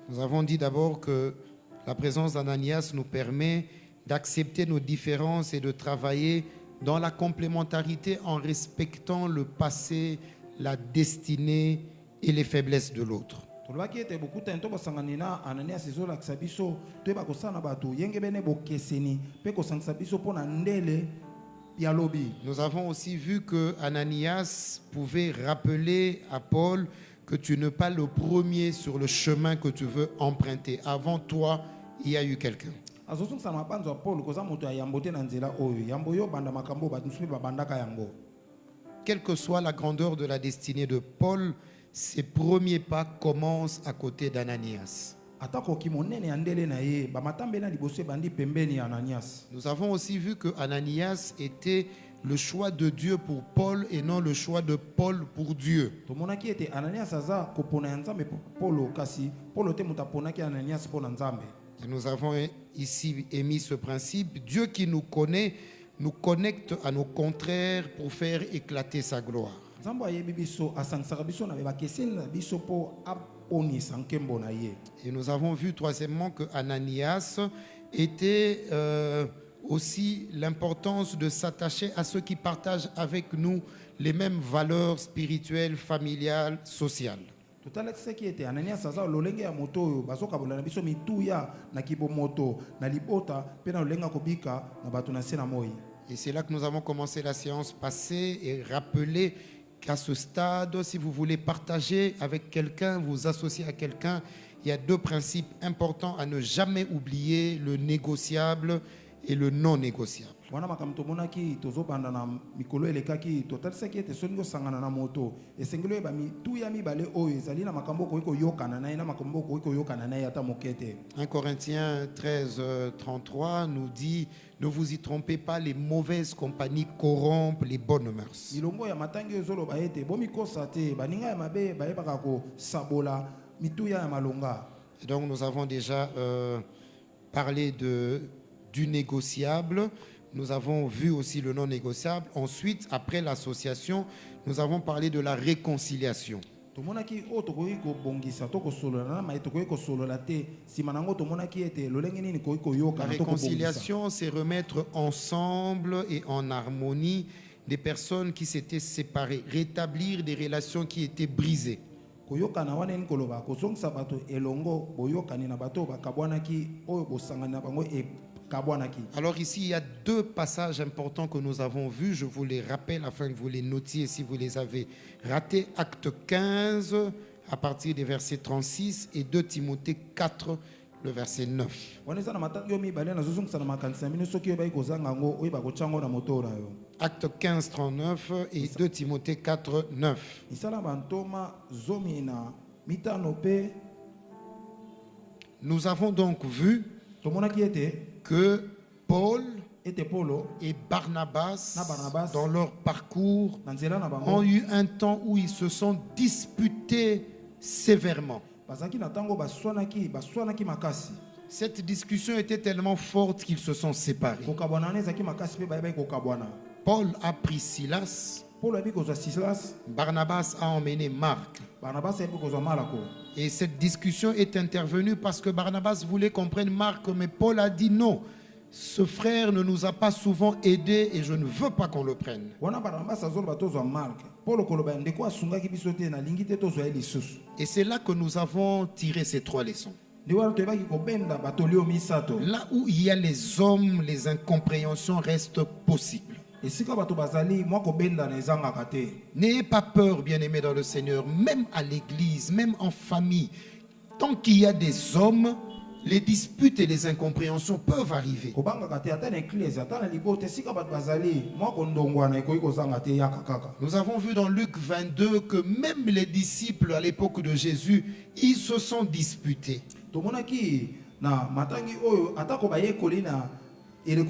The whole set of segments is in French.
Nous avons dit d'abord que la présence d'Ananias nous permet d'accepter nos différences et de travailler dans la complémentarité en respectant le passé, la destinée et les faiblesses de l'autre. Nous avons aussi vu que Ananias pouvait rappeler à Paul que tu n'es pas le premier sur le chemin que tu veux emprunter. Avant toi, il y a eu quelqu'un. Quelle que soit la grandeur de la destinée de Paul, ses premiers pas commencent à côté d'Ananias. Nous avons aussi vu que Ananias était le choix de Dieu pour Paul et non le choix de Paul pour Dieu. Et nous avons ici émis ce principe. Dieu qui nous connaît nous connecte à nos contraires pour faire éclater sa gloire. Et nous avons vu troisièmement que Ananias était aussi l'importance de s'attacher à ceux qui partagent avec nous les mêmes valeurs spirituelles, familiales, sociales. Et c'est là que nous avons commencé la séance passée et rappelé qu'à ce stade, si vous voulez partager avec quelqu'un, vous associer à quelqu'un, il y a deux principes importants à ne jamais oublier, le négociable et le non négociable. Un Corinthiens 13, 33 nous dit: ne vous y trompez pas, les mauvaises compagnies corrompent les bonnes mœurs. Et donc nous avons déjà parlé du négociable. Nous avons vu aussi le non négociable. Ensuite, après l'association, nous avons parlé de la réconciliation. La réconciliation, c'est remettre ensemble et en harmonie des personnes qui s'étaient séparées, rétablir des relations qui étaient brisées. Alors ici, il y a deux passages importants que nous avons vus. Je vous les rappelle afin que vous les notiez si vous les avez ratés. Acte 15, à partir des versets 36 et 2 Timothée 4, le verset 9. Acte 15, 39 et 2 Timothée 4, 9. Nous avons donc vu que Paul et Barnabas, dans leur parcours, ont eu un temps où ils se sont disputés sévèrement. Cette discussion était tellement forte qu'ils se sont séparés. Paul a pris Silas, Barnabas a emmené Marc. Et cette discussion est intervenue parce que Barnabas voulait comprendre Marc, mais Paul a dit non. Ce frère ne nous a pas souvent aidés et je ne veux pas qu'on le prenne. Et c'est là que nous avons tiré ces trois leçons. Là où il y a les hommes, les incompréhensions restent possibles. N'ayez pas peur, bien-aimés dans le Seigneur, même à l'église, même en famille. Tant qu'il y a des hommes, les disputes et les incompréhensions peuvent arriver. Nous avons vu dans Luc 22 que même les disciples à l'époque de Jésus, ils se sont disputés. La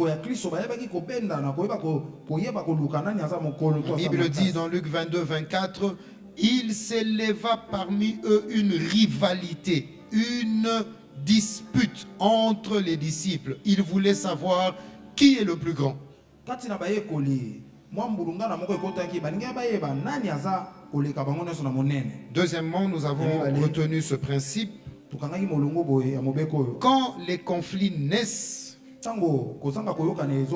Bible dit dans Luc 22, 24, il s'éleva parmi eux une rivalité, une dispute entre les disciples. Ils voulaient savoir qui est le plus grand. Deuxièmement, nous avons retenu ce principe. Quand les conflits naissent,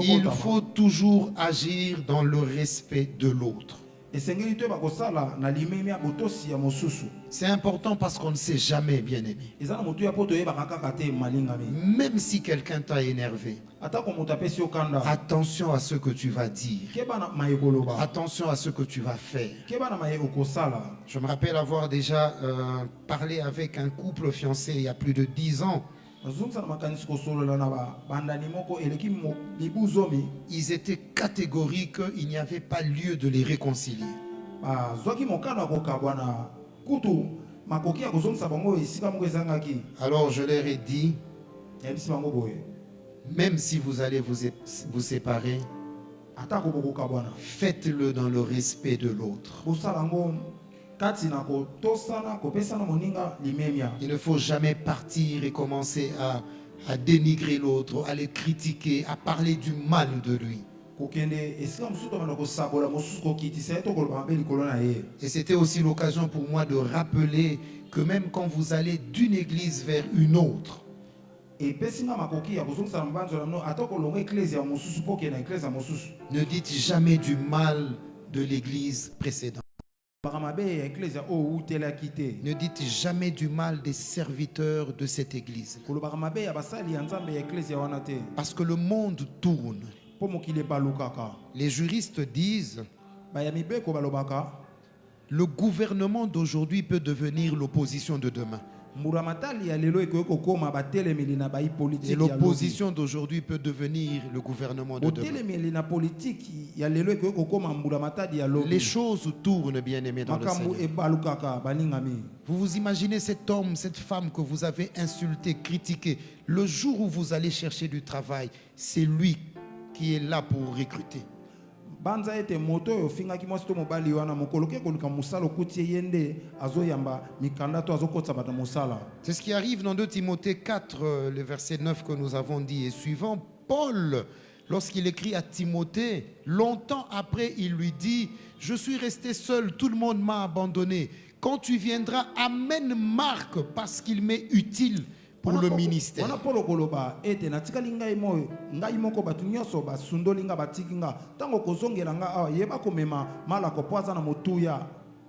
il faut toujours agir dans le respect de l'autre. C'est important parce qu'on ne sait jamais, bien aimé. Même si quelqu'un t'a énervé, attention à ce que tu vas dire. Attention à ce que tu vas faire. Je me rappelle avoir déjà parlé avec un couple fiancé il y a plus de 10 ans. Ils étaient catégoriques qu'il n'y avait pas lieu de les réconcilier. Alors je leur ai dit, même si vous allez vous séparer, faites-le dans le respect de l'autre. Il ne faut jamais partir et commencer à dénigrer l'autre, à le critiquer, à parler du mal de lui. Et c'était aussi l'occasion pour moi de rappeler que même quand vous allez d'une église vers une autre, ne dites jamais du mal de l'église précédente. Ne dites jamais du mal des serviteurs de cette église. Parce que le monde tourne. Les juristes disent le gouvernement d'aujourd'hui peut devenir l'opposition de demain. Et l'opposition d'aujourd'hui peut devenir le gouvernement de demain. Les choses tournent, bien aimés dans le Seigneur. Vous vous imaginez cet homme, cette femme que vous avez insulté, critiqué. Le jour où vous allez chercher du travail, c'est lui qui est là pour recruter. C'est ce qui arrive dans 2 Timothée 4, le verset 9 que nous avons dit et suivant. Paul, lorsqu'il écrit à Timothée, longtemps après, il lui dit: je suis resté seul, tout le monde m'a abandonné. Quand tu viendras, amène Marc parce qu'il m'est utile pour le ministère.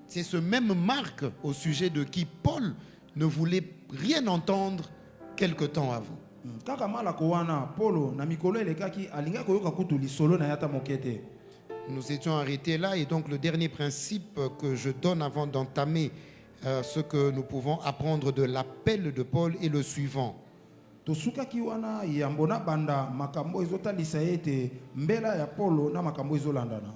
C'est ce même Marc au sujet de qui Paul ne voulait rien entendre quelque temps avant. Nous étions arrêtés là et donc le dernier principe que je donne avant d'entamer ce que nous pouvons apprendre de l'appel de Paul est le suivant.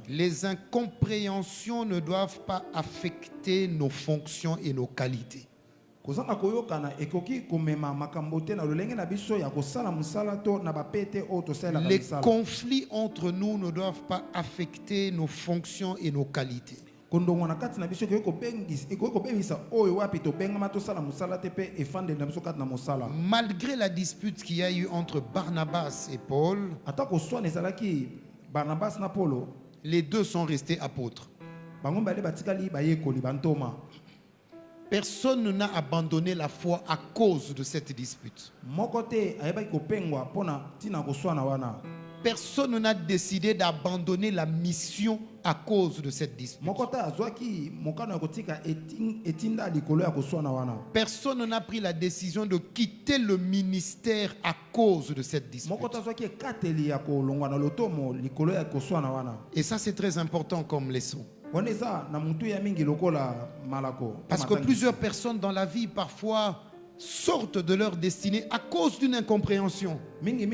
Les incompréhensions ne doivent pas affecter nos fonctions et nos qualités. Les conflits entre nous ne doivent pas affecter nos fonctions et nos qualités. Malgré la dispute qu'il y a eu entre Barnabas et Paul, les deux sont restés apôtres. Personne n'a abandonné la foi à cause de cette dispute. Personne n'a décidé d'abandonner la mission à cause de cette dispute. Personne n'a pris la décision de quitter le ministère à cause de cette dispute. Et ça, c'est très important comme leçon. Parce que plusieurs personnes dans la vie parfois sortent de leur destinée à cause d'une incompréhension. Est-ce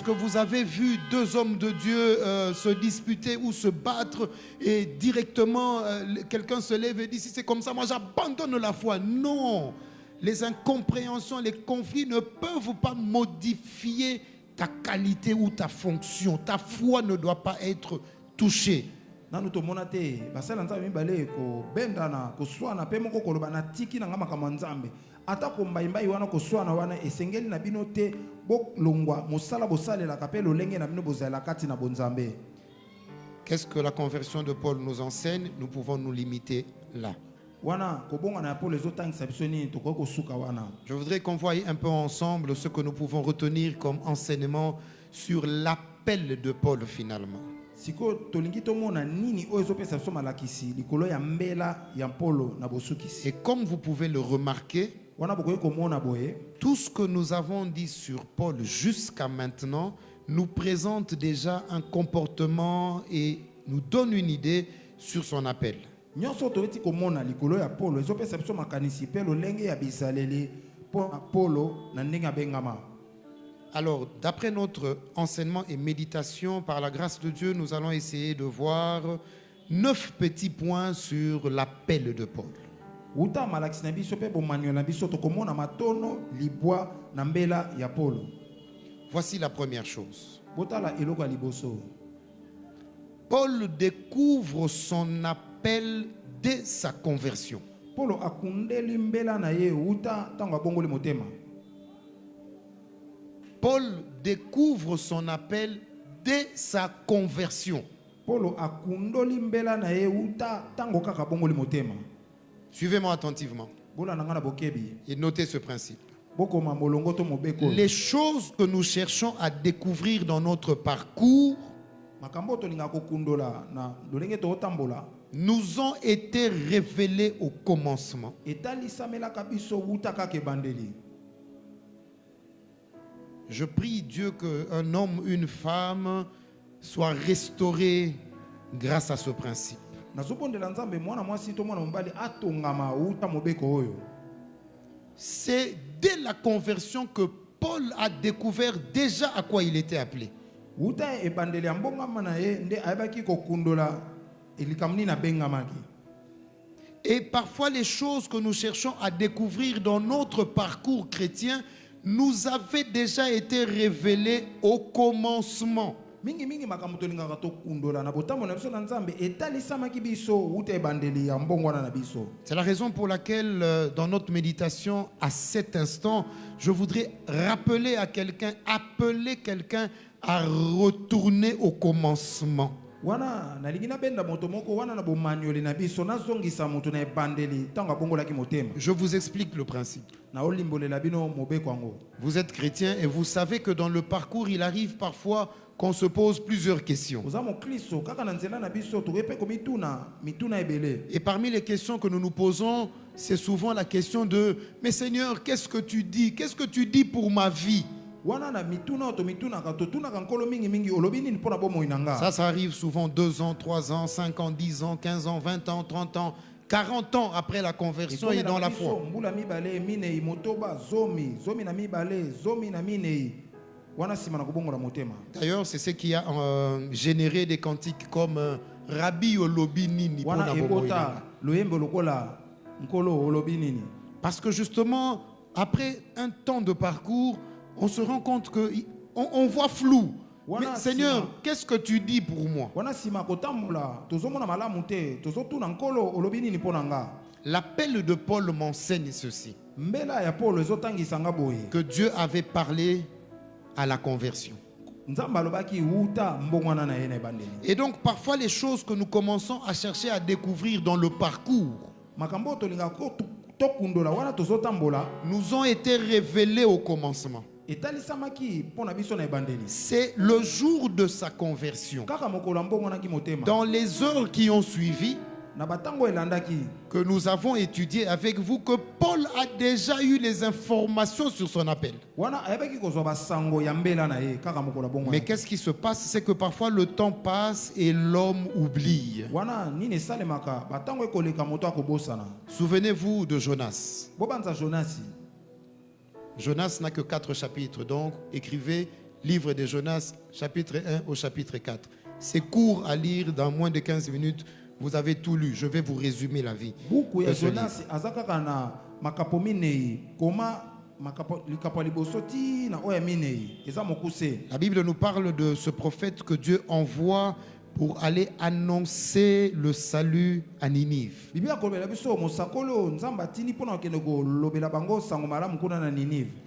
que vous avez vu 2 hommes de Dieu se disputer ou se battre et directement quelqu'un se lève et dit: si c'est comme ça, moi j'abandonne la foi? Non. Les incompréhensions, les conflits ne peuvent pas modifier ta qualité ou ta fonction. Ta foi ne doit pas être touchée. Qu'est-ce que la conversion de Paul nous enseigne? Nous pouvons nous limiter là. Je voudrais qu'on voie un peu ensemble ce que nous pouvons retenir comme enseignement sur l'appel de Paul finalement. Et comme vous pouvez le remarquer, tout ce que nous avons dit sur Paul jusqu'à maintenant nous présente déjà un comportement et nous donne une idée sur son appel. Alors, d'après notre enseignement et méditation, par la grâce de Dieu, nous allons essayer de voir 9 petits points sur l'appel de Paul. Voici la première chose. Paul découvre son appel dès sa conversion. Paul découvre son appel dès sa conversion. Suivez-moi attentivement et notez ce principe. Les choses que nous cherchons à découvrir dans notre parcours nous ont été révélées au commencement. Je prie Dieu qu'un homme, une femme soit restauré grâce à ce principe. C'est dès la conversion que Paul a découvert déjà à quoi il était appelé. Et parfois les choses que nous cherchons à découvrir dans notre parcours chrétien nous avaient déjà été révélées au commencement. C'est la raison pour laquelle dans notre méditation à cet instant, je voudrais rappeler à quelqu'un, appeler quelqu'un à retourner au commencement. Je vous explique le principe. Vous êtes chrétien et vous savez que dans le parcours, il arrive parfois qu'on se pose plusieurs questions. Et parmi les questions que nous nous posons, c'est souvent la question de « Mais Seigneur, qu'est-ce que tu dis? Qu'est-ce que tu dis pour ma vie ?» Ça arrive souvent 2 ans, 3 ans, 5 ans, 10 ans, 15 ans, 20 ans, 30 ans, 40 ans après la conversion et dans la foi. D'ailleurs, c'est ce qui a généré des cantiques comme Rabbi Olobi Nini. Parce que justement, après un temps de parcours, on se rend compte qu'on voit flou. Mais Seigneur, qu'est-ce que tu dis pour moi? L'appel de Paul m'enseigne ceci. Que Dieu avait parlé à la conversion. Et donc parfois les choses que nous commençons à chercher à découvrir dans le parcours nous ont été révélées au commencement. C'est le jour de sa conversion, dans les heures qui ont suivi, que nous avons étudié avec vous, que Paul a déjà eu les informations sur son appel. Mais qu'est-ce qui se passe? C'est que parfois le temps passe et l'homme oublie. Souvenez-vous de Jonas. Jonas n'a que 4 chapitres, donc écrivez livre de Jonas, chapitre 1 au chapitre 4. C'est court à lire, dans moins de 15 minutes, vous avez tout lu. Je vais vous résumer la vie. La Bible nous parle de ce prophète que Dieu envoie pour aller annoncer le salut à Ninive.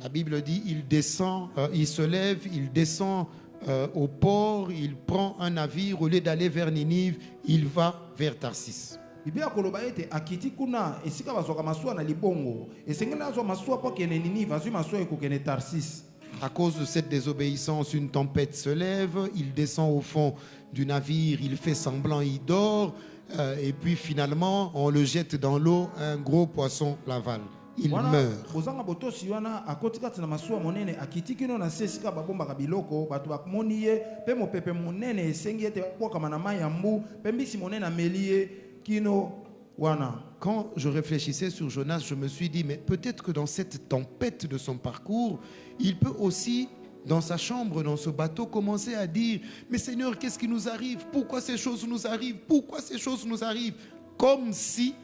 La Bible dit, il descend, il se lève, il descend au port, il prend un navire, au lieu d'aller vers Ninive, il va vers Tarsis. Biblia koloba ete akiti kuna esika bazwaka masuwa na libongo esengeli azwa masuwa po kene Ninive azwi masuwa ekokende Tarsis. À cause de cette désobéissance, une tempête se lève, il descend au fond du navire, il fait semblant, il dort, et puis finalement, on le jette dans l'eau, un gros poisson l'avale. Il meurt. Bozanga botosi wana akoti kati na masuwa monene akiti kino na se esika babombaka biloko bato bakomoni ye pe mopepe monene esengi ete bakokama na mai ya mbu pe mbisi monene ameli ye kino wana. Quand je réfléchissais sur Jonas, je me suis dit, mais peut-être que dans cette tempête de son parcours, il peut aussi, dans sa chambre, dans ce bateau, commencer à dire, mais Seigneur, qu'est-ce qui nous arrive? Pourquoi ces choses nous arrivent? Pourquoi ces choses nous arrivent? Comme si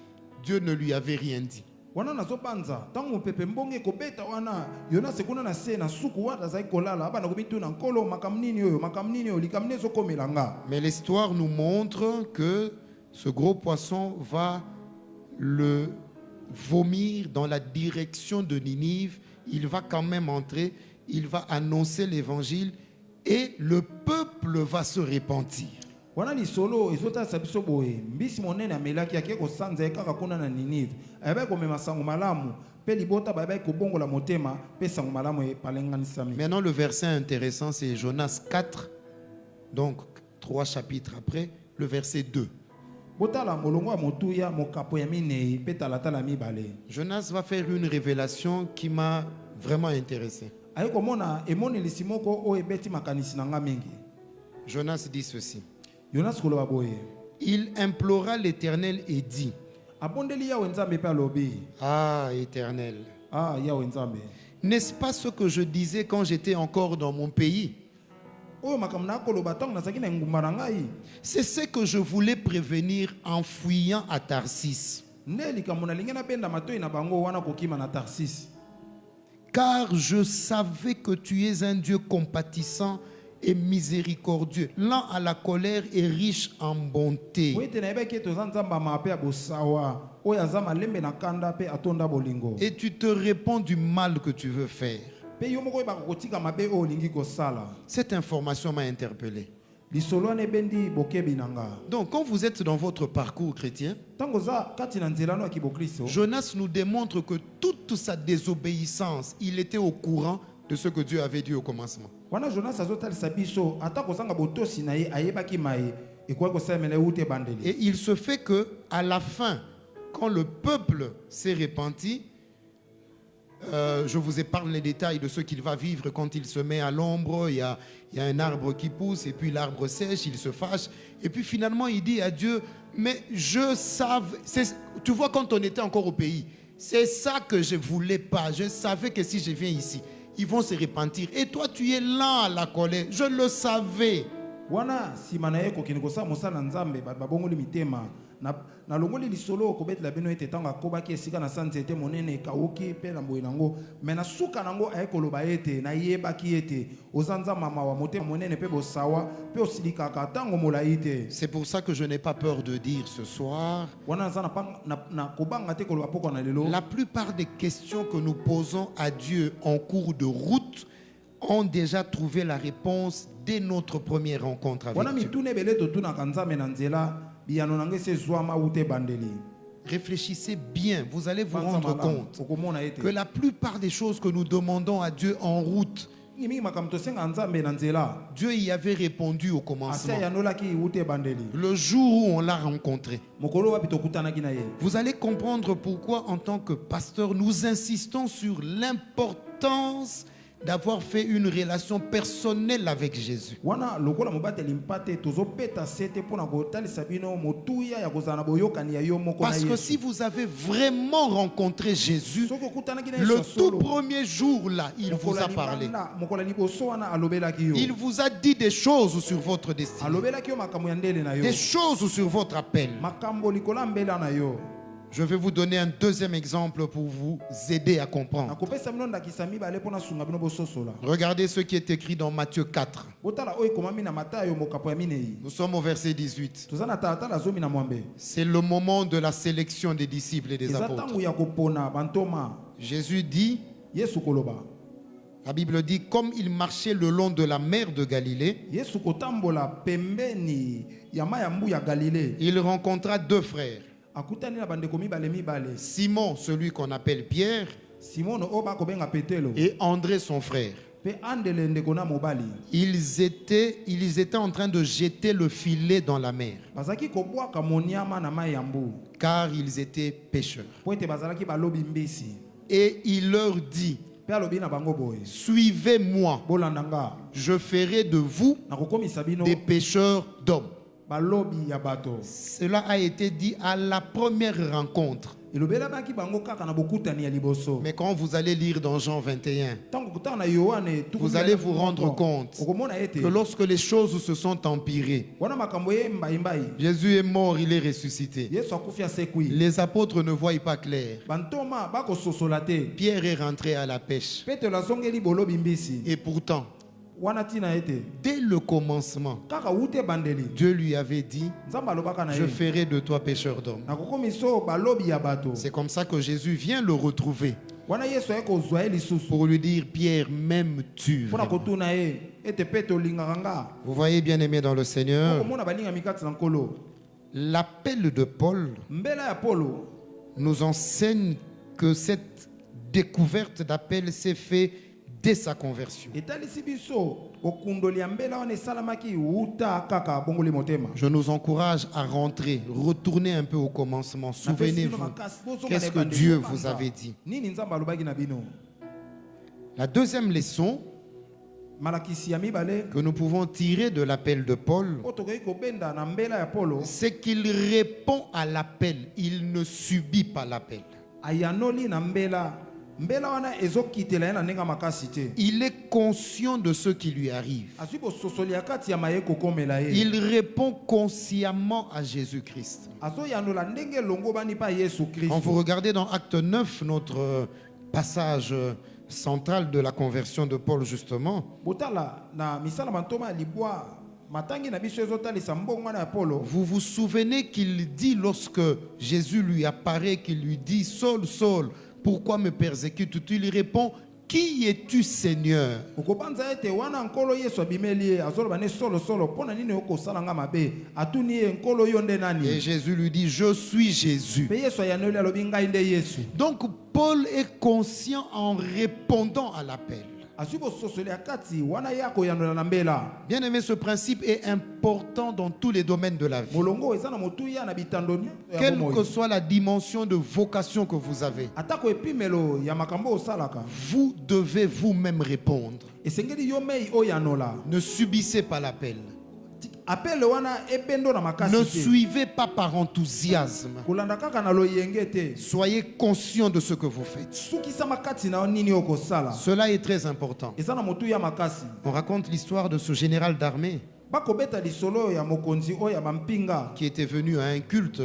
Dieu ne lui avait rien dit. Wana nazo banza tango pepe mbonge kobeta wana yona sekuna na se na suku wata zai kolala aba na komitu na nkolo makamnini oyo likamne zo komelanga. Mais l'histoire nous montre que ce gros poisson va le vomir dans la direction de Ninive. Il va quand même entrer, il va annoncer l'évangile et le peuple va se repentir. Wana li solo ezota sabiso boye mbisi monene amelaki ake ko sanza kaka kuna na Ninive ayeba ko mema sango malamu pe libota bayeba ko bongola motema pe sango malamu e palenganisami. Maintenant le verset intéressant c'est Jonas 4, donc 3 chapitres après, le verset 2. Botala molongo ya motuya mokapo ya minei pe talatala mibale. Jonas va faire une révélation qui m'a vraiment intéressé. Ayi ko mona emoni lisimoko o ebeti makanisi na nga mingi. Jonas dit ceci. Jonas koloba boye. Il implora l'Éternel et dit, abondeli ya wenzambe pe alobi. ah Éternel, Ah ya wenzambe. n'est-ce pas ce que je disais quand j'étais encore dans mon pays? Oyo makamna koloba tong nazaki na ngumba na ngai. C'est ce que je voulais prévenir en fuyant à Tarsis. Ne likambo na lingena benda matoi na bango wana kokima na Tarsis. Car je savais que tu es un Dieu compatissant et miséricordieux, lent à la colère et riche en bonté. Et tu te répands du mal que tu veux faire. Cette information m'a interpellé. Donc quand vous êtes dans votre parcours chrétien, Jonas nous démontre que toute sa désobéissance, il était au courant de ce que Dieu avait dit au commencement. Et il se fait que à la fin, quand le peuple s'est repenti, je vous épargne les détails de ce qu'il va vivre quand il se met à l'ombre. Il y a un arbre qui pousse et puis l'arbre sèche, il se fâche. Et puis finalement, il dit à Dieu, mais je savais, tu vois, quand on était encore au pays, c'est ça que je ne voulais pas. Je savais que si je viens ici, ils vont se repentir. Et toi, tu es lent à la colère. Je le savais. Na longoli lisolo kobetela beno ete tanga kobaki esika na sanze ete monene kauki pe na mboyi nango me na suka nango ayekoloba ete na yebaki ete ozanza mama wa motema monene pe bosawa pe osilikaka tango molai te. C'est pour ça que je n'ai pas peur de dire ce soir, la plupart des questions que nous posons à Dieu en cours de route ont déjà trouvé la réponse dès notre première rencontre avec Dieu. Réfléchissez bien, vous allez vous rendre compte que la plupart des choses que nous demandons à Dieu en route, Dieu y avait répondu au commencement, le jour où on l'a rencontré. Vous allez comprendre pourquoi en tant que pasteur nous insistons sur l'importance d'avoir fait une relation personnelle avec Jésus. Parce que si vous avez vraiment rencontré Jésus, le tout premier jour là, il vous a parlé. Il vous a dit des choses sur votre destinée, des choses sur votre appel. Je vais vous donner un deuxième exemple pour vous aider à comprendre. Regardez ce qui est écrit dans Matthieu 4. Nous sommes au verset 18. C'est le moment de la sélection des disciples et des apôtres. Jésus dit, la Bible dit, comme il marchait le long de la mer de Galilée, il rencontra deux frères. akutani na bandeko mibale mibale. Simon, celui qu'on appelle Pierre, Simon o bakobenga Petelo et André, son frère. pe andele ndeko na mobali. Ils étaient en train de jeter le filet dans la mer, Bazaki kobwaka moniama na mai ya mbu. car ils étaient pêcheurs. Po ete bazalaki balobi mbisi. Et il leur dit, Pe alobi na bango boye. suivez-moi, Bolanda nga. je ferai de vous Nakokomisa bino des pêcheurs d'hommes. balobi ya bato. Cela a été dit à la première rencontre. Elobela baki bango kaka na bokutani ya liboso. Mais quand vous allez lire dans Jean 21, Tango kutana na Yohane vous allez vous rendre compte okomona ete que lorsque les choses se sont empirées, wana makambo ye mbai. Jésus est mort, il est ressuscité. Yesu akufi asekwi. Les apôtres ne voient pas clair. Bantoma bakososola te. Pierre est rentré à la pêche. Petelo azongeli bolobi mbisi. Et pourtant, Wana tina ete dès le commencement, kaka ute bandeli. Dieu lui avait dit, Nzamba alobaka na je ye. ferai de toi pêcheur d'hommes. Nakokomiso balobi ya bato. C'est comme ça que Jésus vient le retrouver Wana Yesu akozwa ye lisusu. pour lui dire, Pierre, m'aimes-tu Pona vraiment? kotuna ye ete Petelo lingaka nga. Vous voyez, bien aimé dans le Seigneur, Okomona balinga mikati na nkolo. l'appel de Paul Mbela ya Polo nous enseigne que cette découverte d'appel s'est faite dès sa conversion. etalisi biso okundoli ya mbela wana esalamaki uta kaka bongoli motema. Je nous encourage à rentrer, retourner un peu au commencement. Souvenez-vous, qu'est-ce que Dieu vous avait dit. Nini nzamba alobaki na bino. La deuxième leçon Malakisi ya mibale que nous pouvons tirer de l'appel de Paul, oyo tokoki kobenda na mbela ya Polo c'est qu'il répond à l'appel, il ne subit pas l'appel. ayanoli na mbela. Mbela wana ezokitela ye na ndenge makasi te. Il est conscient de ce qui lui arrive. Azwi bososoli ya kati ya maye kokomela ye. Il répond consciemment à Jésus-Christ. Azoyanola ndenge elongo bani pa Yesu Quand Kristo. vous regardez dans Acte 9, notre passage central de la conversion de Paul justement, Botala na misala mantoma ya libwa matangi na biso ezotalisa mbongo wana ya Polo. vous vous souvenez qu'il dit lorsque Jésus lui apparaît, qu'il lui dit, Saul, Saul, pourquoi me persécutes-tu? Il répond, qui es-tu Seigneur? Okobanza ete wana nkolo Yesu abimeli ye azoloba ne solo solo pona nini okosala nga mabe atuni ye nkolo yo nde Et nani. Jésus lui dit, je suis Jésus. Pe Yesu ayanoli alobi ngai nde Yesu. Donc Paul est conscient en répondant à l'appel. Azwi bososoli ya kati wana ye akoyanola na mbela. Bien aimé, ce principe est important dans tous les domaines de la vie. Molongo eza na motuya na bitando ya Quelle bomoi. que soit la dimension de vocation que vous avez, Atako epimelo ya makambo osalaka. vous devez vous-même répondre. Esengeli yo mei oyanola. Ne subissez pas l'appel. Apele wana ebendo na makasi Ne te. suivez pas par enthousiasme. Kolanda kaka na loyenge te. Soyez conscient de ce que vous faites. Sukisa makati na nini okosala. Cela est très important. Eza na motuya makasi. On raconte l'histoire de ce général d'armée Bakobeta lisolo ya mokonzi oyo ya bampinga. qui était venu à un culte.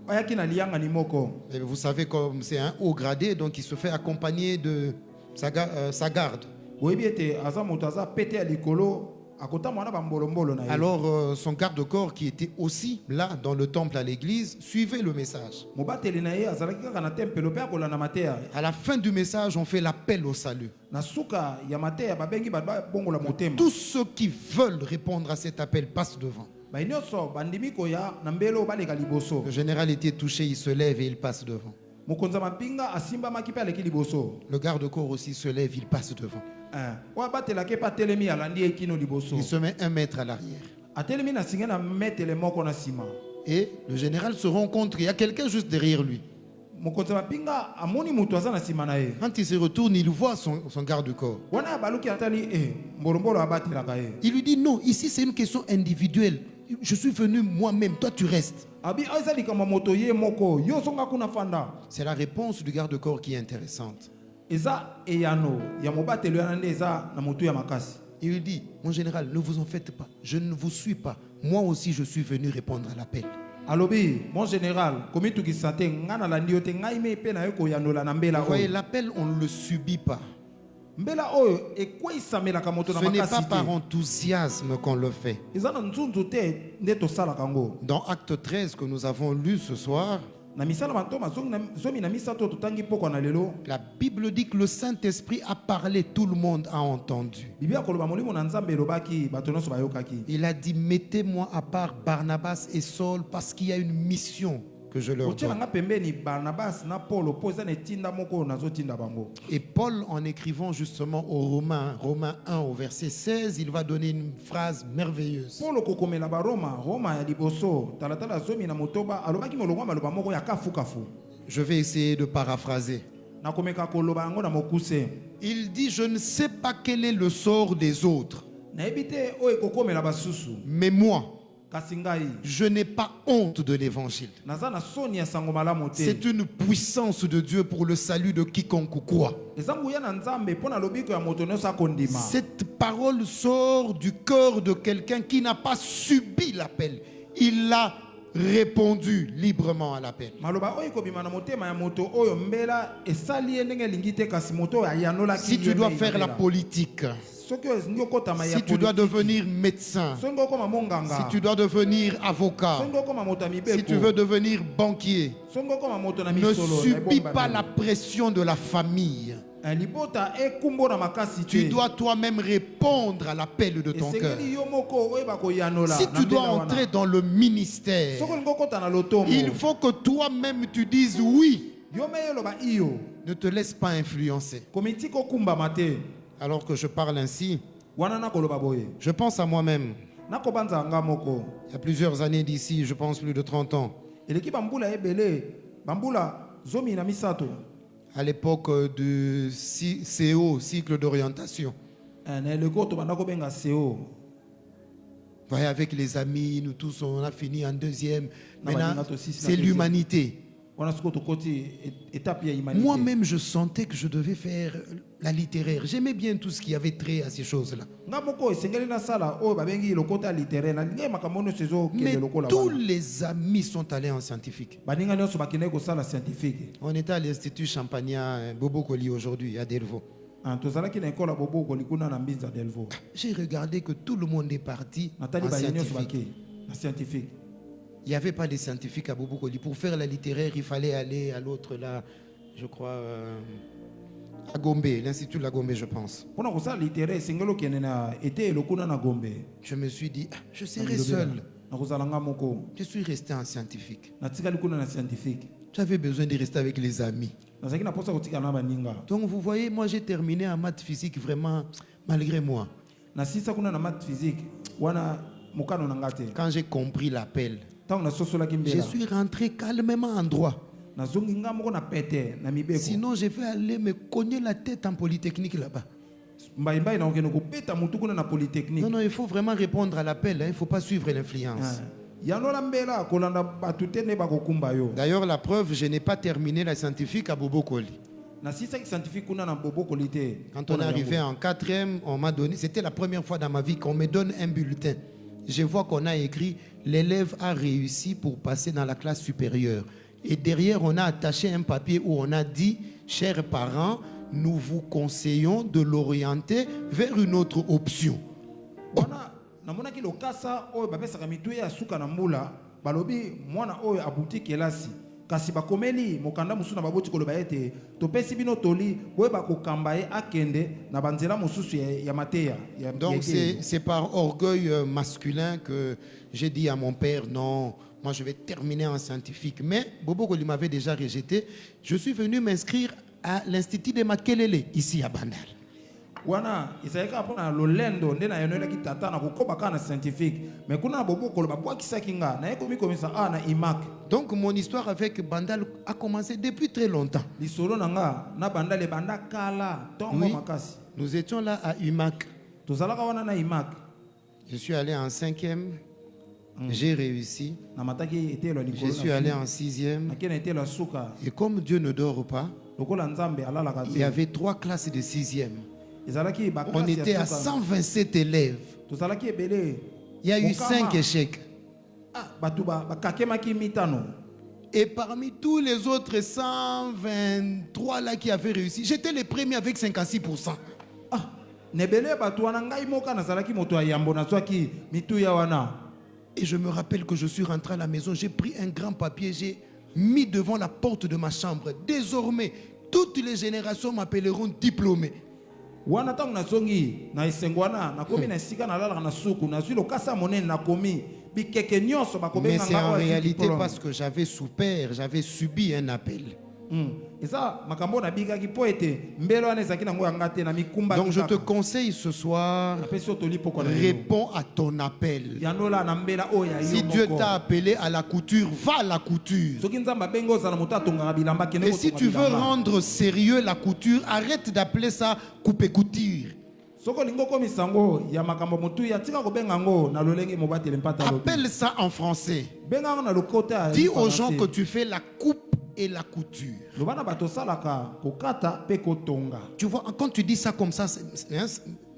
Ayaki na lianga ni moko. Et vous savez, comme c'est un haut gradé, donc il se fait accompagner de sa garde. Boyebi ete aza moto aza pete ya likolo akota mwana bambolombolo na ye. Alors son garde-corps qui était aussi là dans le temple à l'église suivait le message. Mobateli na ye azalaki kaka na tempelo pe akolanda mateya. À la fin du message, on fait l'appel au salut. Na suka ya mateya babengi bato babongola motema. Tous ceux qui veulent répondre à cet appel passent devant. Ba nyonso bandimi koya na mbelo baleka liboso. Le général était touché, il se lève et il passe devant. Mokonza mapinga asimbamaki pe aleki liboso. Le garde-corps aussi se lève, il passe devant. Oyo batelaki pe atelemi alandi ye kino liboso. Il se met 1 mètre à l'arrière. Atelemi na singa na metele moko na nsima. Et le général se rend compte qu'il y a quelqu'un juste derrière lui. Mokonza mapinga amoni mutu aza na nsima na ye. Quand il se retourne, il voit son garde-corps. Wana abaluki atali mbolombolo abatelaka ye. Il lui dit non, ici c'est une question individuelle. Je suis venu moi-même, toi tu restes. Abi eza likambo moto ye moko yo songa kuna fanda. C'est la réponse du garde-corps qui est intéressante. Eza eyano ya mobatelo yana nde eza na motu ya makasi. Il lui dit, mon général, ne vous en faites pas, je ne vous suis pas. Moi aussi je suis venu répondre à l'appel. Alobi mon général komitukisa te ngana landi yo te ngai me pe na yo koyanola na mbela Vous voyez, oyo. l'appel, on ne le subit pas. Mbela oyo ekweyisamelaka moto na Ce n'est pas makasi par te. enthousiasme qu'on le fait. Eza na nzunzu te nde tosalaka ngo. Dans Acte 13 que nous avons lu ce soir, Na misala mantoma zomi na misato totangi poko na lelo. la Bible dit que le Saint-Esprit a parlé, tout le monde a entendu. Biblia koloba molimo na nzambe elobaki bato nyonso bayokaki. Il a dit, mettez-moi à part Barnabas et Saul parce qu'il y a une mission que je leur donne. Et Paul, en écrivant justement aux Romains 1 au verset 16, il va donner une phrase merveilleuse. Je vais essayer de paraphraser. Il dit, je ne sais pas quel est le sort des autres, mais moi, je n'ai pas honte de l'évangile. C'est une puissance de Dieu pour le salut de quiconque croit. Cette parole sort du cœur de quelqu'un qui n'a pas subi l'appel. Il l'a répondu librement à l'appel. Si tu dois faire la politique, si tu dois devenir médecin, si tu dois devenir avocat, si tu veux devenir banquier, ne subis pas la pression de la famille. Tu dois toi-même répondre à l'appel de ton cœur. Si tu dois entrer dans le ministère, il faut que toi-même tu dises oui. Ne te laisse pas influencer. Alors que je parle ainsi, je pense à moi-même. Il y a plusieurs années d'ici, je pense plus de 30 ans. À l'époque du CO, cycle d'orientation. Voyez, avec les amis, nous tous, on a fini en deuxième. Maintenant, c'est l'humanité. Moi-même, je sentais que je devais faire la littéraire. J'aimais bien tout ce qui avait trait à ces choses-là. Mais tous les amis sont allés en scientifique. On était à l'Institut Champagnat Bobo Koli aujourd'hui, à Delvaux. J'ai regardé que tout le monde est parti en scientifique. Il n'y avait pas de scientifiques à Bobo Koli. Pour faire la littéraire, il fallait aller à l'autre là, je crois, à Gombe, l'Institut de la Gombe, je pense. Je me suis dit, je serai seul. Je suis resté en scientifique. J'avais besoin de rester avec les amis. Donc vous voyez, moi j'ai terminé en maths physique vraiment malgré moi. Quand j'ai compris l'appel, je suis rentré calmement en droit. Sinon, je vais aller me cogner la tête en polytechnique là-bas. Non, non, il faut vraiment répondre à l'appel. Il ne faut pas suivre l'influence. D'ailleurs, la preuve, je n'ai pas terminé la scientifique à Bobo Koli. Quand on est arrivé en 4e, on m'a donné, c'était la première fois dans ma vie qu'on me donne un bulletin. Je vois qu'on a écrit « L'élève a réussi pour passer dans la classe supérieure ». Et derrière, on a attaché un papier où on a dit « Chers parents, nous vous conseillons de l'orienter vers une autre option ». kasi bakomeli mokanda musu na baboti koloba ete topesi bino toli boyeba kokamba ye akende na banzela mususu ya mateya. Donc c'est par orgueil masculin que j'ai dit à mon père non, moi je vais terminer en scientifique. Mais Bobo Koli m'avait déjà rejeté. Je suis venu m'inscrire à l'Institut de Makelele ici à Bandal. Wana isaika pona lolendo ndena yenoela kitata na kokoba na scientifique mais kuna Bobo Koli babwa kisakinga na yeko mikomisa na IMAC. Donc mon histoire avec Bandal a commencé depuis très longtemps. Lisolo nanga na Bandal e banda kala tongo makasi. Nous étions là à IMAC. Tozalaka wana na IMAC. Je suis allé en 5e. J'ai réussi. Je suis allé en 6e. Et comme Dieu ne dort pas, il y avait 3 classes de 6e. On était à 127 élèves. Il y a eu 5 échecs. Et parmi tous les autres 123 là qui avaient réussi, j'étais le premier avec 56%. Et je me rappelle que je suis rentré à la maison, j'ai pris un grand papier, j'ai mis devant la porte de ma chambre. Désormais, toutes les générations m'appelleront diplômé. bikeke nyonso Mais bakobenga c'est en nga oyo azwi réalité diplôme. parce que j'avais souffert, j'avais subi un appel. eza makambo na bikaki po ete mbelo wana ezalaki nango yanga te na mikumba. Donc je te conseille ce soir, napesi yo toli poko na yo. réponds à ton appel. yandola na mbela oyo ya yo Si Dieu moko. t'a appelé à la couture, va à la couture. soki nzambe abengi ozala moto atongaka bilamba kende Et si kotonga tu veux bilamba. rendre sérieux la couture, arrête d'appeler ça coupe-couture. soko olingi okomisa yango ya makambo motuya tika kobenga yango na lolenge mobateli mpata lobi. Appelle ça en français. benga yango na lokota ya Dis aux Français. gens que tu fais la coupe et la couture. loba na bato osalaka kokata mpe kotonga. Tu vois, quand tu dis ça comme ça,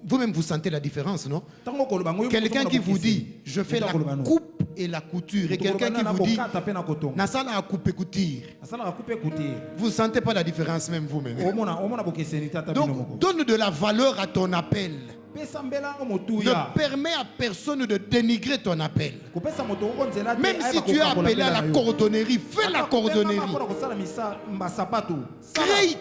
vous-même vous sentez la différence, non? Ntango koloba ngo yo Quelqu'un kozonga qui vous bokisi. dit, je fais Moto la akoloba no. coupe et la couture. Et Moto quelqu'un koloba qui na vous dit, kokata mpe na kotonga. Nassala a coupe et couture. asalaka coupe couture. Vous ne sentez pas la différence même vous-même. omona bokeseni tata bino moko. Donc, donne de la valeur à ton appel. pesa mbela yango Ne motuya. permets à personne de dénigrer ton appel. kopesa moto oko nzela te. Même si tu es appelé à la cordonnerie, fais la cordonnerie. kosala misa mbasapato.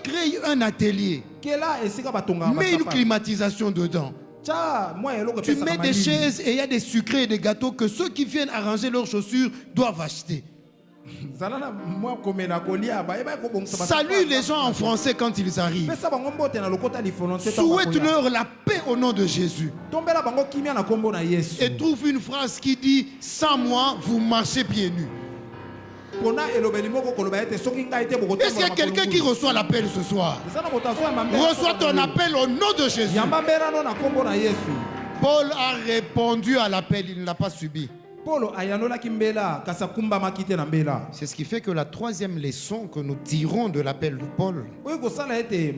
Crée un atelier. kela esika batonga Mets une climatisation dedans. Tcha moi eloko Tu pesa mets des chaises et il y a des sucrés et des gâteaux que ceux qui viennent arranger leurs chaussures doivent acheter. zalana moi komela kolia ba eba ko bongsa. Salue les gens en français quand ils arrivent. pesa bango mbote na lokota lifononse. Souhaite-leur la paix au nom de Jésus. tombela bango kimia na kombo na Yesu. Et trouve une phrase qui dit, sans moi, vous marchez pieds nus. pona elobeli moko koloba ete soki ngai te boko. Est-ce qu'il y a quelqu'un qui reçoit l'appel ce soir? Reçois ton appel au nom de Jésus. yamba mbera no na kombo na Yesu. Paul a répondu à l'appel, il ne l'a pas subi. Polo ayanolaki mbela kasa kumbamaki te na mbela. C'est ce qui fait que la troisième leçon que nous tirons de l'appel de Paul, oyo kosala ete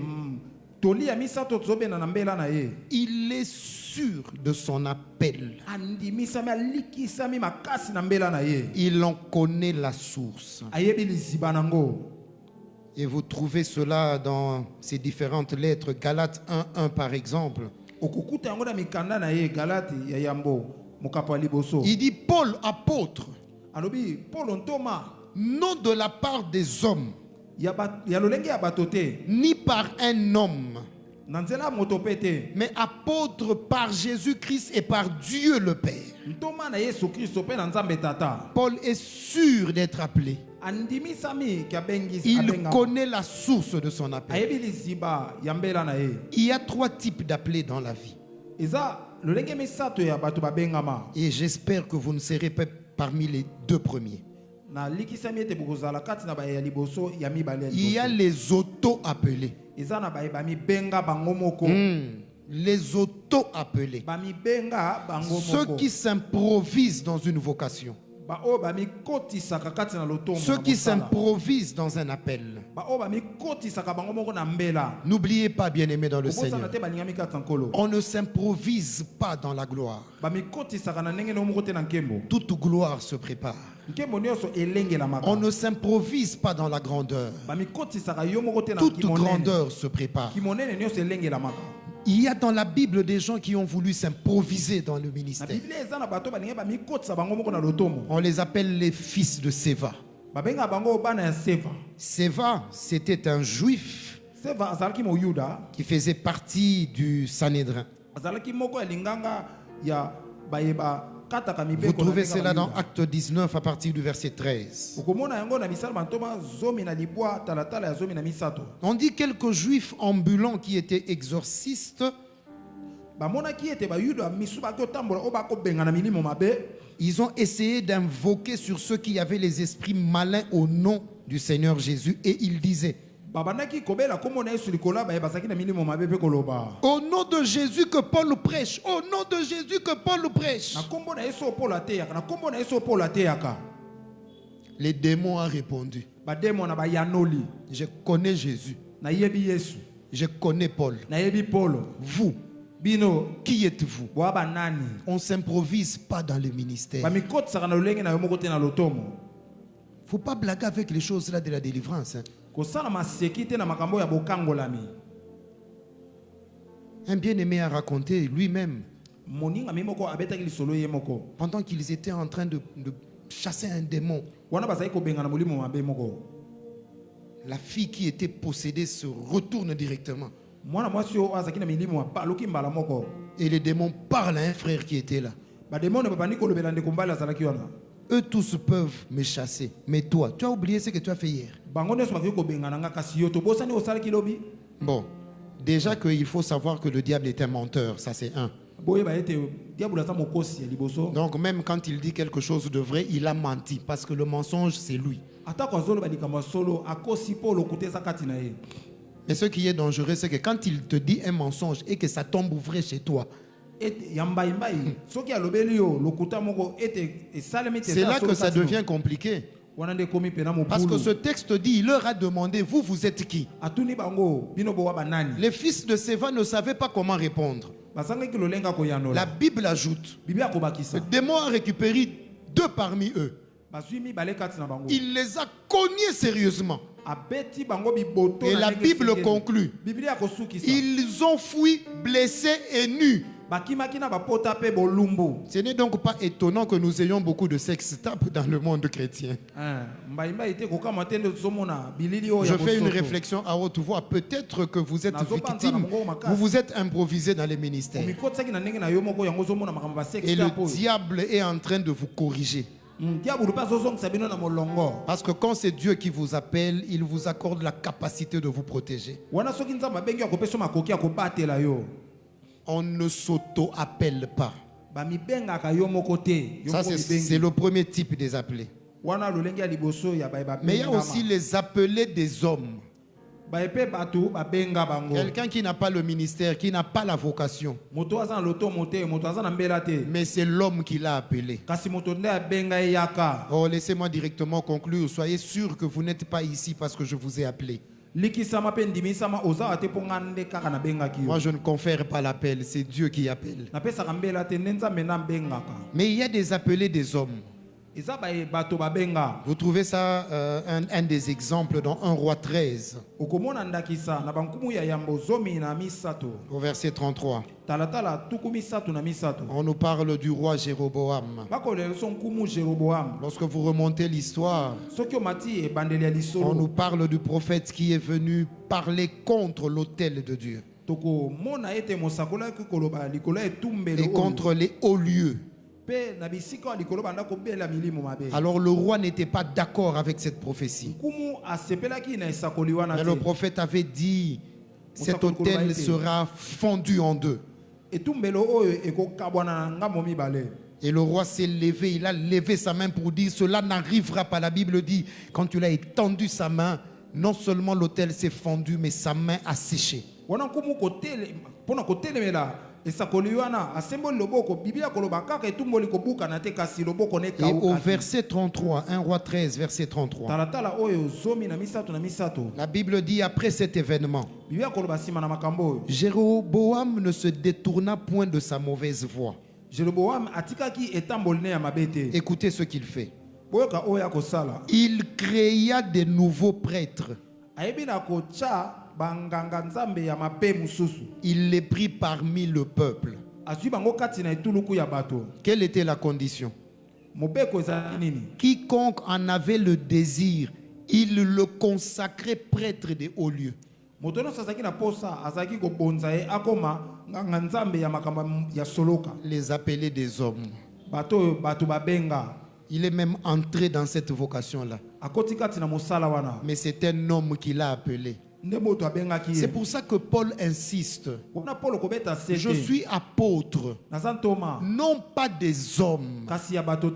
toli ya misato tozobena na mbela na ye. il est sûr de son appel. andimisami alikisami makasi na mbela na ye. Il en connaît la source. ayebi liziba nango. Et vous trouvez cela dans ces différentes lettres. Galates 1:1 par exemple. okokuta yango na mikanda na ye galati ya yambo mokapo ya liboso. Il dit Paul, apôtre, alobi polo ntoma non de la part des hommes, ya lolenge ya bato te ni par un homme, na nzela ya moto mpe te mais apôtre par Jésus-Christ et par Dieu le Père. ntoma na yesu kristo mpe na nzambe tata. Paul est sûr d'être appelé. andimisami ke abengisi Il abengama. connaît la source de son appel. ayebi liziba ya mbela na ye. Il y a 3 types d'appelés dans la vie. eza lolenge misato ya bato babengama. Et j'espère que vous ne serez pas parmi les 2 premiers. na likisami ete bokozala kati na baye ya liboso ya mibale ya Il y a liboso. les auto-appelés. eza na baye bamibenga bango moko. Les auto-appelés. bamibenga bango Ceux moko. qui s'improvisent dans une vocation. baoyo bamikotisaka kati na lotongo Ceux na qui mosala. s'improvisent dans un appel. baoyo bamikotisaka bango moko na mbela. N'oubliez pas, bien-aimés dans le kobosana Seigneur, te balingami kati na nkolo. on ne s'improvise pas dans la gloire. bamikotisaka na ndenge no moko te na nkembo. Toute gloire se prépare. nkembo nyonso elengelamaka. On ne s'improvise pas dans la grandeur. bamikotisaka yo moko te na Toute kimonene. grandeur se prépare. kimonene nyonso elengelamaka. Il y a dans la Bible des gens qui ont voulu s'improviser dans le na ministère. biblia eza na bato balingi bamikotisa bango moko na lotomo. On les appelle les fils de Séva. babenga bango bana ya seva. Séva, c'était un juif seva azalaki moyuda. qui faisait partie du Sanhédrin. azalaki moko ya linganga ya bayeba kataka Vous mibeko. trouvez cela dans Acte 19 à partir du verset 13. okomona yango na misala bantoma zomi na libwa talatala ya zomi na misato. On dit quelques juifs ambulants qui étaient exorcistes, bamonaki ete bayuda misu baki otambola oyo bakobenga na milimo mabe. ils ont essayé d'invoquer sur ceux qui avaient les esprits malins au nom du Seigneur Jésus et ils disaient: babandaki kobela kombo na yesu likolo ya baye bazalaki na milimo mabe mpe koloba. au nom de Jésus que Paul prêche, au nom de Jésus que Paul prêche. na kombo na yesu oyo polo ateyaka na kombo na yesu oyo polo ateyaka. Les démons ont répondu: bademo na bayanoli. je connais Jésus, nayebi yesu. je connais Paul. nayebi polo. Vous, bino qui êtes-vous? boya banani. On ne s'improvise pas dans le ministère. bamikotisaka na lolenge na yo moko te na lotomo. Faut pas blaguer avec les choses là de la délivrance. Hein. kosala maseki te na makambo ya bokangolami. Un bien-aimé a raconté lui-même, moninga mi moko abetaki lisolo ye moko. pendant qu'ils étaient en train de chasser un démon, wana bazali kobenga na molimo mabe moko. la fille qui était possédée se retourne directement. mwana mwasi oyo azalaki na milimo abaluki mbala moko. Et le démon parle à un frère qui était là. bademone babandi kolobela ndeko mbali azalaki wana. Eux tous peuvent me chasser. Mais toi, tu as oublié ce que tu as fait hier. Bango nyonso bakoki kobengana nga kasi yo tobosani osalaki lobi. Bon, déjà qu'il faut savoir que le diable est un menteur, ça c'est un. Boyeba ete diable aza mokosi ya liboso. Donc même quand il dit quelque chose de vrai, il a menti parce que le mensonge c'est lui. Atako azoloba likambo solo akosi po lokuta eza kati na ye. Mais ce qui est dangereux, c'est que quand il te dit un mensonge et que ça tombe vrai chez toi, c'est là que ça devient compliqué. Parce que ce texte dit, il leur a demandé, vous êtes qui? Les fils de Séva ne savaient pas comment répondre. La Bible ajoute, le démon a récupéré 2 parmi eux. Il les a cognés sérieusement. Et la Bible conclut, ils ont fui blessés et nus. Ce n'est donc pas étonnant que nous ayons beaucoup de sex-tapes dans le monde chrétien. Je fais une réflexion à haute voix. Peut-être que vous êtes victime, vous vous êtes improvisé dans les ministères. Et le diable est en train de vous corriger. Parce que quand c'est Dieu qui vous appelle, il vous accorde la capacité de vous protéger. On ne s'auto-appelle pas. Ça, c'est le premier type des appelés. Mais il y a aussi les appelés des hommes. Quelqu'un qui n'a pas le ministère, qui n'a pas la vocation. Mais c'est l'homme qui l'a appelé. Oh, laissez-moi directement conclure. Soyez sûr que vous n'êtes pas ici parce que je vous ai appelé. Moi, je ne confère pas l'appel, c'est Dieu qui appelle. Mais il y a des appelés des hommes. Vous trouvez ça, un des exemples dans 1 Roi 13, au verset 33. On nous parle du roi Jéroboam. Lorsque vous remontez l'histoire, on nous parle du prophète qui est venu parler contre l'autel de Dieu et contre les hauts lieux. Alors le roi n'était pas d'accord avec cette prophétie. Mais le prophète avait dit, cet autel sera fondu en deux. Et le roi s'est levé, il a levé sa main pour dire, cela n'arrivera pas. La Bible dit, quand il a étendu sa main, non seulement l'autel s'est fondu, mais sa main a séché. Et au verset 33, 1 Roi 13, verset 33, la Bible dit, après cet événement, Jéroboam ne se détourna point de sa mauvaise voie. Écoutez ce qu'il fait. Il créa des nouveaux prêtres. Il les prit parmi le peuple. Quelle était la condition? Quiconque en avait le désir, il le consacrait prêtre des hauts lieux. Les appelés des hommes. Il est même entré dans cette vocation-là. Mais c'est un homme qui l'a appelé. C'est pour ça que Paul insiste. Je suis apôtre, non pas des hommes,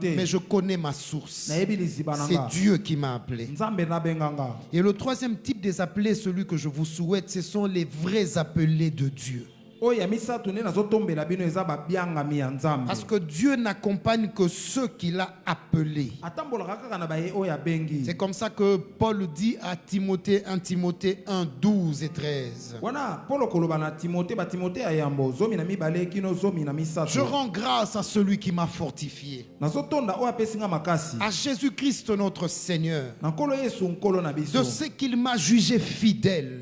mais je connais ma source. C'est Dieu qui m'a appelé. Et le troisième type des appelés, celui que je vous souhaite, ce sont les vrais appelés de Dieu. Parce que Dieu n'accompagne que ceux qu'il a appelés. C'est comme ça que Paul dit à Timothée, 1 Timothée 1, 12 et 13. Je rends grâce à celui qui m'a fortifié, à Jésus-Christ notre Seigneur, de ce qu'il m'a jugé fidèle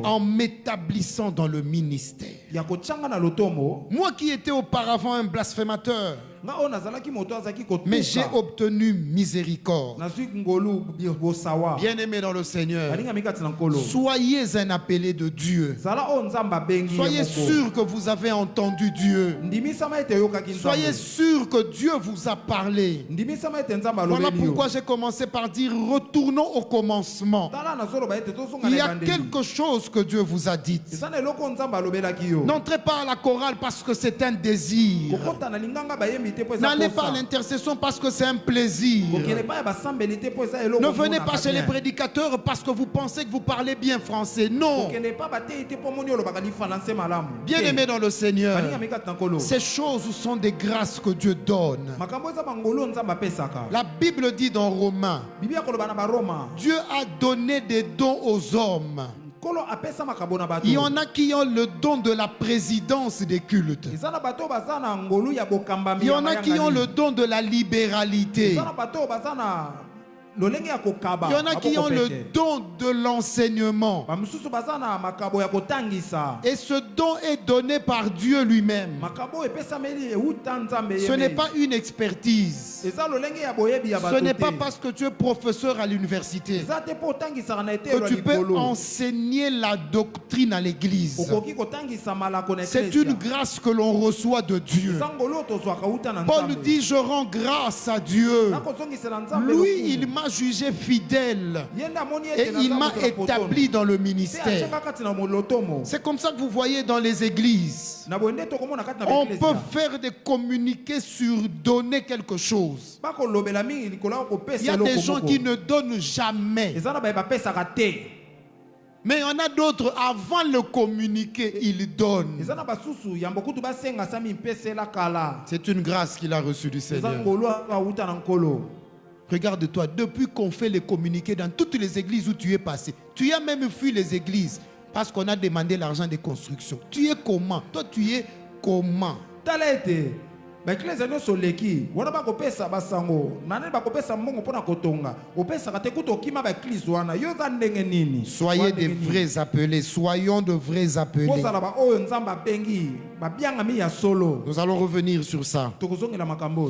en m'établissant dans le ministère. Moi qui étais auparavant un blasphémateur, Mais j'ai obtenu miséricorde. Bien-aimés dans le Seigneur, soyez un appelé de Dieu. Soyez sûr que vous avez entendu Dieu. Soyez sûr que Dieu vous a parlé. Voilà pourquoi j'ai commencé par dire retournons au commencement. Il y a quelque chose que Dieu vous a dit. N'entrez pas à la chorale parce que c'est un désir. N'allez pas à l'intercession parce que c'est un plaisir. Ne venez pas chez les prédicateurs parce que vous pensez que vous parlez bien français. Non. Bien-aimés dans le Seigneur, ces choses sont des grâces que Dieu donne. La Bible dit dans Romains, Dieu a donné des dons aux hommes. Il y en a qui ont le don de la présidence des cultes. Il y en a qui ont le don de la libéralité. Il y en a qui ont le don de l'enseignement. Et ce don est donné par Dieu lui-même. Ce n'est pas une expertise. Ce n'est pas parce que tu es professeur à l'université que tu peux enseigner la doctrine à l'église. C'est une grâce que l'on reçoit de Dieu. Paul dit, je rends grâce à Dieu. Lui, il m'a jugé fidèle et il m'a établi dans le ministère. C'est comme ça que vous voyez dans les églises, on peut faire des communiqués sur donner quelque chose. Il y a des gens qui ne donnent jamais, mais il y en a d'autres, avant le communiqué, ils donnent. C'est une grâce qu'il a reçue du Seigneur. Regarde-toi, depuis qu'on fait les communiqués dans toutes les églises où tu es passé, tu as même fui les églises parce qu'on a demandé l'argent de construction. Tu es comment? Toi, tu es comment? Soyez des vrais appelés, soyons de vrais appelés. Nous allons revenir sur ça.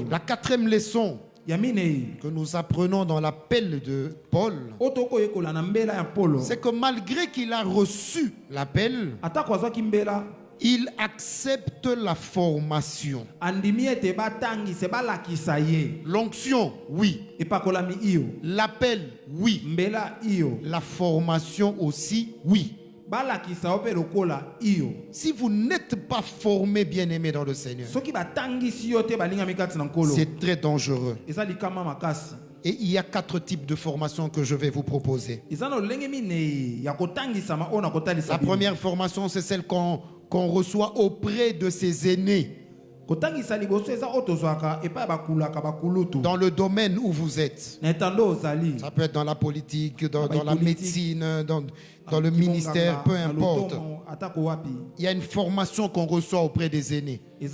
La quatrième leçon que nous apprenons dans l'appel de Paul, c'est que malgré qu'il a reçu l'appel, il accepte la formation. L'onction, oui. L'appel, oui. La formation aussi, oui. Si vous n'êtes pas formé, bien-aimé dans le Seigneur, c'est très dangereux. Et il y a 4 types de formations que je vais vous proposer. La première formation, c'est celle qu'on reçoit auprès de ses aînés. Dans le domaine où vous êtes. Ça peut être dans la politique, dans la médecine, dans le ministère, peu importe. Il y a une formation qu'on reçoit auprès des aînés. 1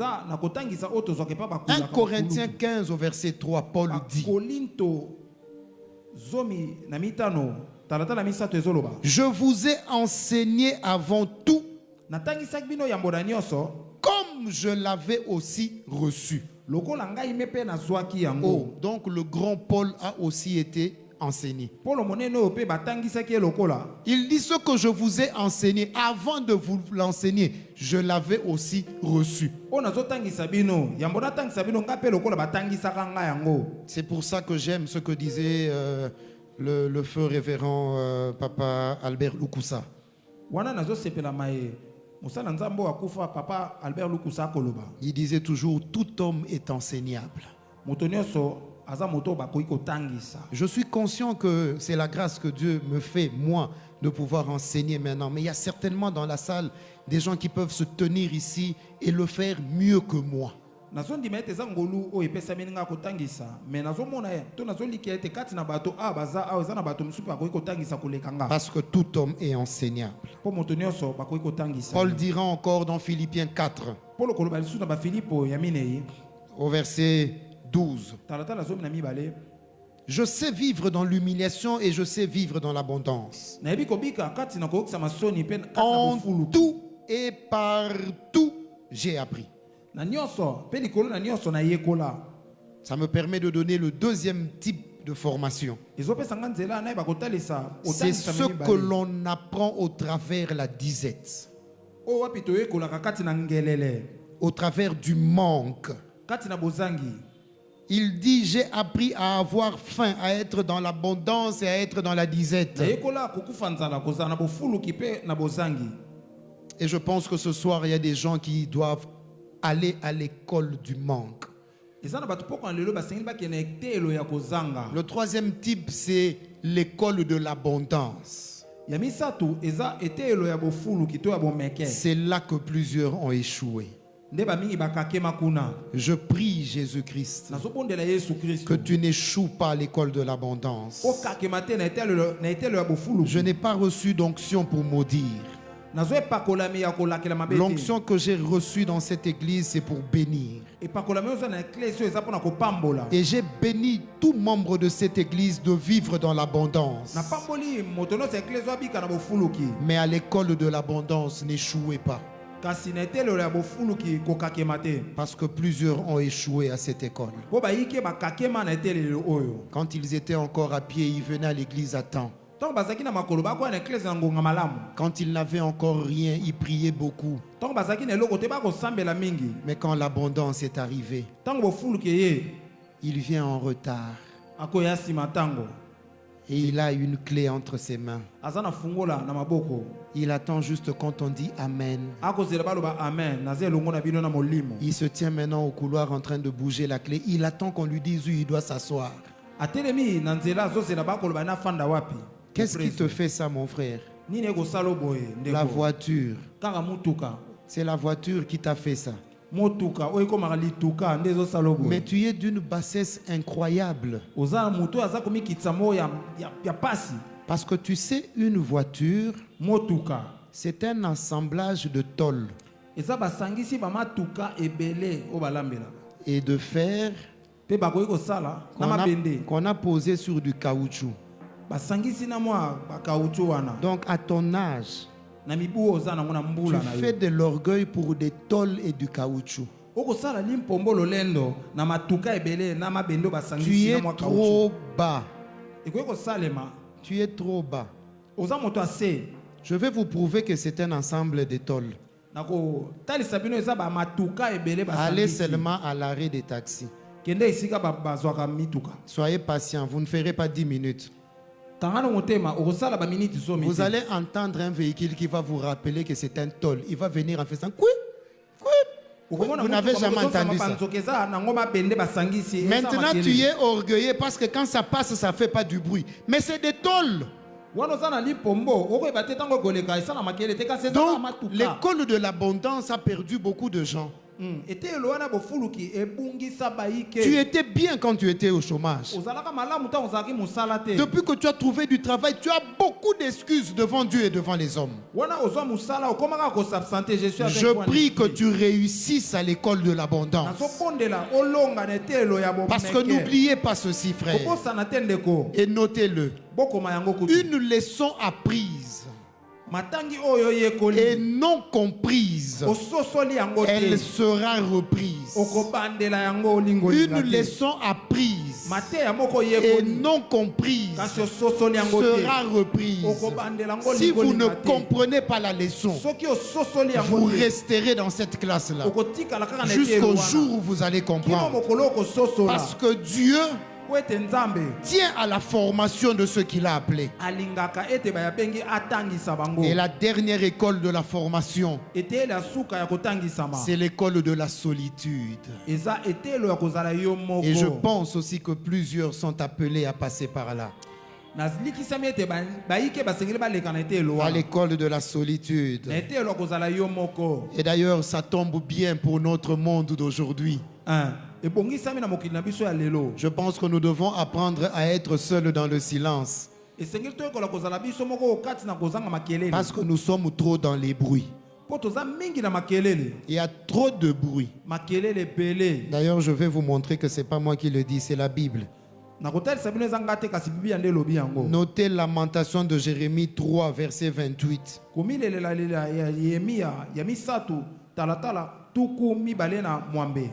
Corinthiens 15 au verset 3, Paul dit: je vous ai enseigné avant tout comme je l'avais aussi reçu. Oh, donc le grand Paul a aussi été enseigné. Il dit ce que je vous ai enseigné, avant de vous l'enseigner, je l'avais aussi reçu. C'est pour ça que j'aime ce que disait le feu révérend Papa Albert Lukusa. Il disait toujours, tout homme est enseignable. Je suis conscient que c'est la grâce que Dieu me fait, moi, de pouvoir enseigner maintenant. Mais il y a certainement dans la salle des gens qui peuvent se tenir ici et le faire mieux que moi. Parce que tout homme est enseignable. Paul dira encore dans Philippiens 4, au verset 12, je sais vivre dans l'humiliation et je sais vivre dans l'abondance. En tout et partout, j'ai appris. Na nyonso, pe likolo na nyonso na yekola. Ça me permet de donner le deuxième type de formation. Ezopesa nga nzela na ba kotalisa C'est ce que l'on apprend au travers la disette, o wapi to yekola kati na ngelele, au travers du manque. kati na bozangi. Il dit, j'ai appris à avoir faim, à être dans l'abondance et à être dans la disette. Na yekola kokufa nzala kozana bofulu kipe na bozangi. Et je pense que ce soir, il y a des gens qui doivent aller à l'école du manque. Le troisième type, c'est l'école de l'abondance. C'est là que plusieurs ont échoué. Je prie Jésus-Christ que tu n'échoues pas à l'école de l'abondance. Je n'ai pas reçu d'onction pour maudire. L'onction que j'ai reçue dans cette église, c'est pour bénir. Et j'ai béni tout membre de cette église de vivre dans l'abondance. Mais à l'école de l'abondance, n'échouez pas. Parce que plusieurs ont échoué à cette école. Quand ils étaient encore à pied, ils venaient à l'église à temps. Quand ils n'avaient encore rien, ils priaient beaucoup. Mais quand l'abondance est arrivée, il vient en retard. Et il a une clé entre ses mains. Il attend juste quand on dit Amen. Il se tient maintenant au couloir en train de bouger la clé. Il attend qu'on lui dise où il doit s'asseoir. Qu'est-ce qui te fait ça, mon frère? La voiture. C'est la voiture qui t'a fait ça. Mais tu es d'une bassesse incroyable. Parce que tu sais, une voiture, c'est un assemblage de tôles et de fer qu'on a posé sur du caoutchouc. Donc à ton âge, tu fais de l'orgueil pour des tôles et du caoutchouc. Tu es trop bas. Tu es trop bas. Je vais vous prouver que c'est un ensemble de tôles. Allez seulement à l'arrêt des taxis. Soyez patient, vous ne ferez pas 10 minutes. Vous allez entendre un véhicule qui va vous rappeler que c'est un tôle. Il va venir en faisant quoi? Vous n'avez jamais entendu ça. Maintenant, tu es orgueilleux parce que quand ça passe, ça ne fait pas du bruit. Mais c'est des tôles. Donc, l'école de l'abondance a perdu beaucoup de gens. Tu étais bien quand tu étais au chômage. Depuis que tu as trouvé du travail, tu as beaucoup d'excuses devant Dieu et devant les hommes. Je prie que tu réussisses à l'école de l'abondance. Parce que n'oubliez pas ceci, frère. Et notez-le. Une leçon apprise et non comprise, elle sera reprise. Une leçon apprise et non comprise sera reprise. Si vous ne comprenez pas la leçon, vous resterez dans cette classe-là jusqu'au jour où vous allez comprendre. Parce que Dieu tient à la formation de ceux qu'il a appelés. Et la dernière école de la formation, c'est l'école de la solitude. Et je pense aussi que plusieurs sont appelés à passer par là. À l'école de la solitude. Et d'ailleurs, ça tombe bien pour notre monde d'aujourd'hui. Je pense que nous devons apprendre à être seuls dans le silence. Parce que nous sommes trop dans les bruits. Il y a trop de bruit. D'ailleurs, je vais vous montrer que ce n'est pas moi qui le dis, c'est la Bible. Notez Lamentation de Jérémie 3, verset 28. talatala tuku mibale na mwambe.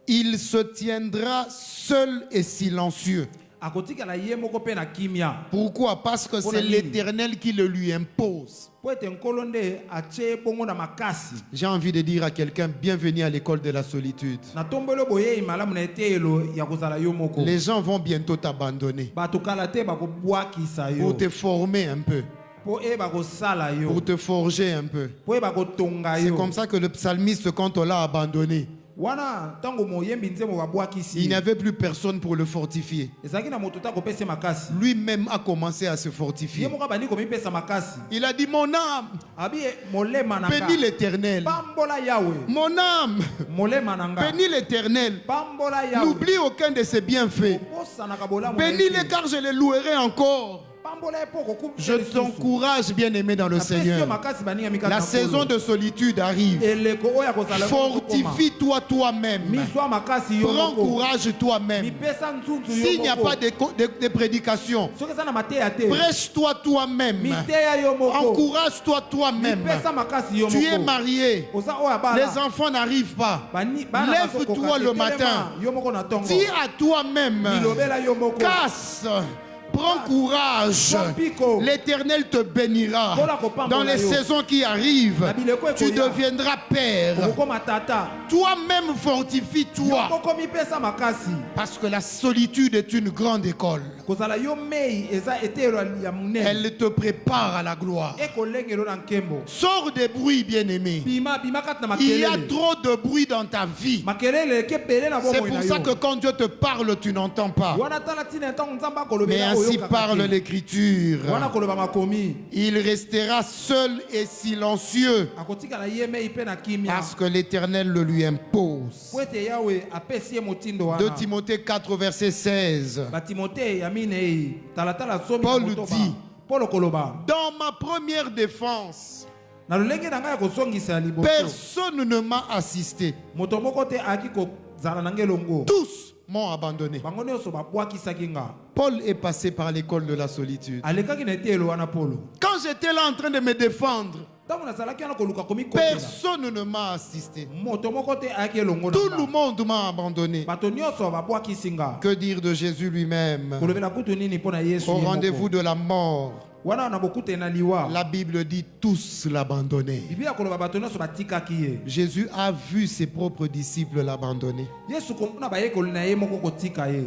Il se tiendra seul et silencieux. Akotikala ye moko pe na kimia. Pourquoi? Parce que c'est l'Éternel qui le lui impose. Po ete nkolonde ache bongo na makasi. J'ai envie de dire à quelqu'un, bienvenue à l'école de la solitude. Na tombolo boye imalamu na etelo ya kozala yo moko. Les gens vont bientôt t'abandonner Bato kala te bakobwakisa yo. pour te former un peu, Po e bakosala yo. pour te forger un peu. Po e bakotonga C'est yo. comme ça que le psalmiste, quand on l'a abandonné, Wana tango moyembi nzemo babwakisi. il n'y avait plus personne pour le fortifier. Ezaki na moto ta kopesa makasi. Lui-même a commencé à se Ye fortifier. moko bani komipesa makasi. Il a dit, mon âme, Abi molema nanga. bénis l'Éternel. Pambola Yahweh. Mon âme, Molema nanga. bénis l'Éternel. Pambola Yahweh. N'oublie aucun de ses bienfaits. Obosanaka bolamu na Bénis-les ete. car je les louerai encore. Pambola epoko kupu Je lisusu. t'encourage, bien-aimé dans le Apesi yo Seigneur. makasi bani ya mikata La na saison kolo. de solitude arrive. Eleko oyo kozala Fortifie-toi toi-même. miswa makasi yo Prends moko. courage toi-même. Mipesa nzunzu yo S'il n'y a moko. pas de prédication, Soki eza na mateya te. prêche-toi toi-même. Miteya yo moko. Encourage-toi toi-même. Mipesa makasi yo Tu es moko. marié. Oza oyo abala. Les enfants n'arrivent pas. Bana Lève-toi bazokoka te. le matin. Yo moko na tongo. Dis à toi-même, Milobela yo moko. casse. Prends courage. L'Éternel te bénira. Dans les saisons qui arrivent, tu deviendras père. Okokoma tata. Toi-même fortifie-toi. Okoko mipesa makasi. Parce que la solitude est une grande école. Kozala yo mei eza etelo ya munene. Elle te prépare à la gloire. Ekolengelo na nkembo. Sors des bruits, bien-aimé. Bima kati na Il y a makelele. trop de bruit dans ta vie. Makelele kebele na C'est bomoi na pour yo. ça que quand Dieu te parle, tu n'entends pas. Wana tala tina ntango nzamba Mais kolobela ainsi oyo kaka parle te. l'Écriture. Wana koloba makomi. Il restera seul et silencieux Akotikala ye mei pe na kimia. parce que l'Éternel le lui impose. Po ete Yahweh apesi ye motindo 2 wana. Timothée 4, verset 16. Ba Timothée ya minei. Talatala somi Paul motoba. dit, Paul koloba. dans ma première défense, Na lolenge na ngai ya kosongisa liboso. personne ne m'a assisté. Moto moko te aki kozala na ngelongo. Tous m'ont abandonné. Bango nyonso babwakisaki nga. Paul est passé par l'école de la solitude. Alekaki na etelo wana Polo. Quand j'étais là en train de me défendre, Ntango nazalaki wana koluka komikotela. personne ne m'a assisté. Moto moko te ayaki elongo na Tout nga. le monde m'a abandonné. Bato nyonso babwakisi nga. Que dire de Jésus lui-même? Kolobela kutu nini mpo na Yesu Au ye moko. rendez-vous de la mort, Wana na bokute na liwa. la Bible dit tous l'abandonner. Biblia koloba bato nyonso batikaki ye. Jésus a vu ses propres disciples l'abandonner. Yesu komona bayekoli na ye moko kotika ye.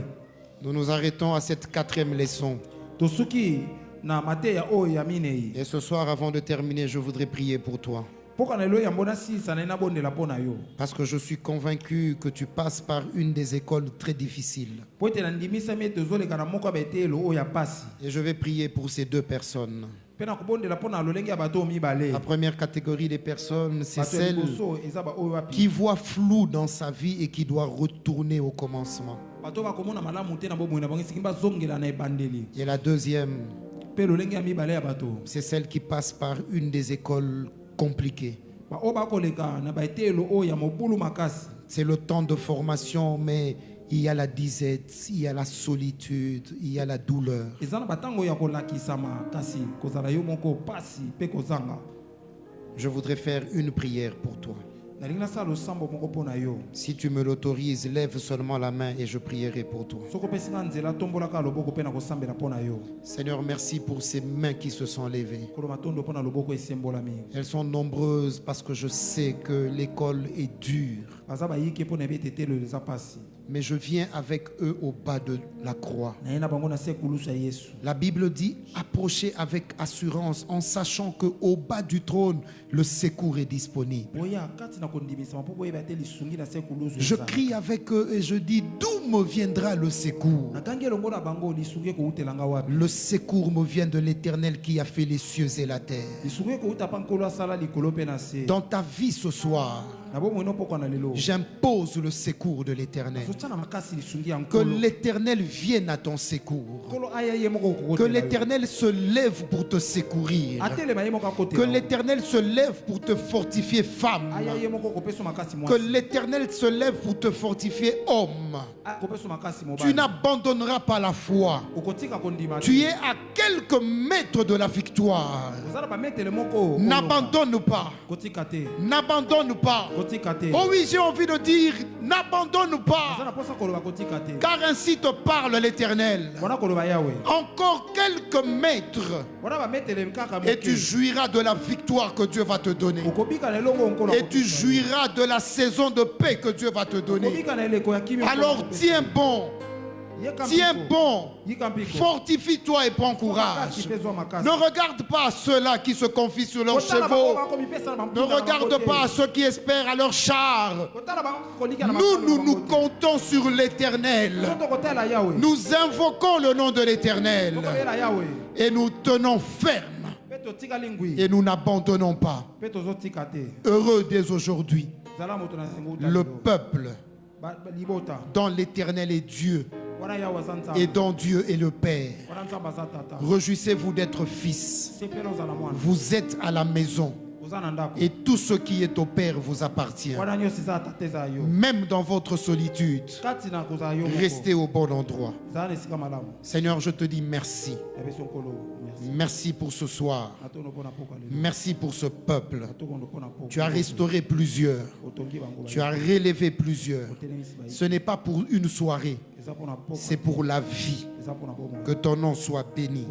Nous nous arrêtons à cette 4e leçon. Tosuki na mateya oyo ya minei. Et ce soir, avant de terminer, je voudrais prier pour toi. Mpoka na lelo ya mbona sisa na nabondela mpo na yo. Parce que je suis convaincu que tu passes par une des écoles très difficiles. Po ete na ndimisami ete ozoleka na moko ya baetelo oyo ya pasi. Et je vais prier pour ces deux personnes. Mpe na kobondela mpo na lolenge ya bato oyo mibale. La première catégorie des personnes, c'est Bato ya celle liboso eza ba oyo wapi. qui voit flou dans sa vie et qui doit retourner au commencement. Bato bakomona malamu te na bomoi na bango esiki bazongela na ebandeli. Et la deuxième, Mpe lolenge ya mibale ya bato. c'est celle qui passe par une des écoles compliquées. Ba oyo bakoleka na baetelo oyo ya mobulu makasi. C'est le temps de formation, mais il y a la disette, il y a la solitude, il y a la douleur. Eza na batango ya kolakisama kasi kozala yo moko pasi mpe kozanga. Je voudrais faire une prière pour toi. Nalingi nasala losambo moko mpo na yo. Si tu me l'autorises, lève seulement la main et je prierai pour toi. Soki opesinga nzela tombolaka loboko mpe na kosambela mpo na yo. Seigneur, merci pour ces mains qui se sont levées. Kolo matondo mpo na loboko esembolami. Elles sont nombreuses parce que je sais que l'école est dure. Baza bayiki mpo na yebi ete etelo eza pasi. Mais je viens avec eux au bas de la croix. Na ye na bango na se kulusu ya Yesu. La Bible dit, approchez avec assurance en sachant qu'au bas du trône, le secours est disponible. Boya kati na kondimisama mpo boyeba ete lisungi na se kulusu Je ezala. crie avec eux et je dis, d'où me viendra le secours? Nagangi elongo na bango lisungi ekoutelanga wapi. Le secours me vient de l'Éternel qui a fait les cieux et la terre. Lisungi ekouta pa nkolo asala likolo mpe na se. Dans ta vie ce soir, J'impose le secours de l'Éternel. Que l'Éternel vienne à ton secours. Que l'Éternel se lève pour te secourir. Que l'Éternel se lève pour te fortifier, femme. Que l'Éternel se lève pour te fortifier, homme. Tu n'abandonneras pas la foi. Tu es à quelques mètres de la victoire. N'abandonne pas. N'abandonne pas. Oh oui, j'ai envie de dire, n'abandonne pas. Car ainsi te parle l'Éternel. Encore quelques mètres et tu jouiras de la victoire que Dieu va te donner. Et tu jouiras de la saison de paix que Dieu va te donner. Alors tiens bon. Tiens bon, fortifie-toi et prends courage. Ne regarde pas à ceux-là qui se confient sur leurs chevaux. Ne regarde pas à ceux qui espèrent à leurs chars. Nous comptons sur l'Éternel. Nous invoquons le nom de l'Éternel. Et nous tenons ferme. Et nous n'abandonnons pas. Heureux dès aujourd'hui le peuple dont l'Éternel est Dieu et dont Dieu est le Père. Réjouissez-vous d'être fils. Vous êtes à la maison. Et tout ce qui est au Père vous appartient. Même dans votre solitude, restez au bon endroit. Seigneur, je te dis merci. Merci pour ce soir. Merci pour ce peuple. Tu as restauré plusieurs. Tu as relevé plusieurs. Ce n'est pas pour une soirée. C'est pour la vie. Que ton nom soit béni.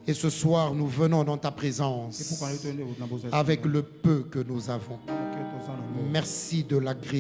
Et ce soir, nous venons dans ta présence avec le peu que nous avons. Merci de la grâce.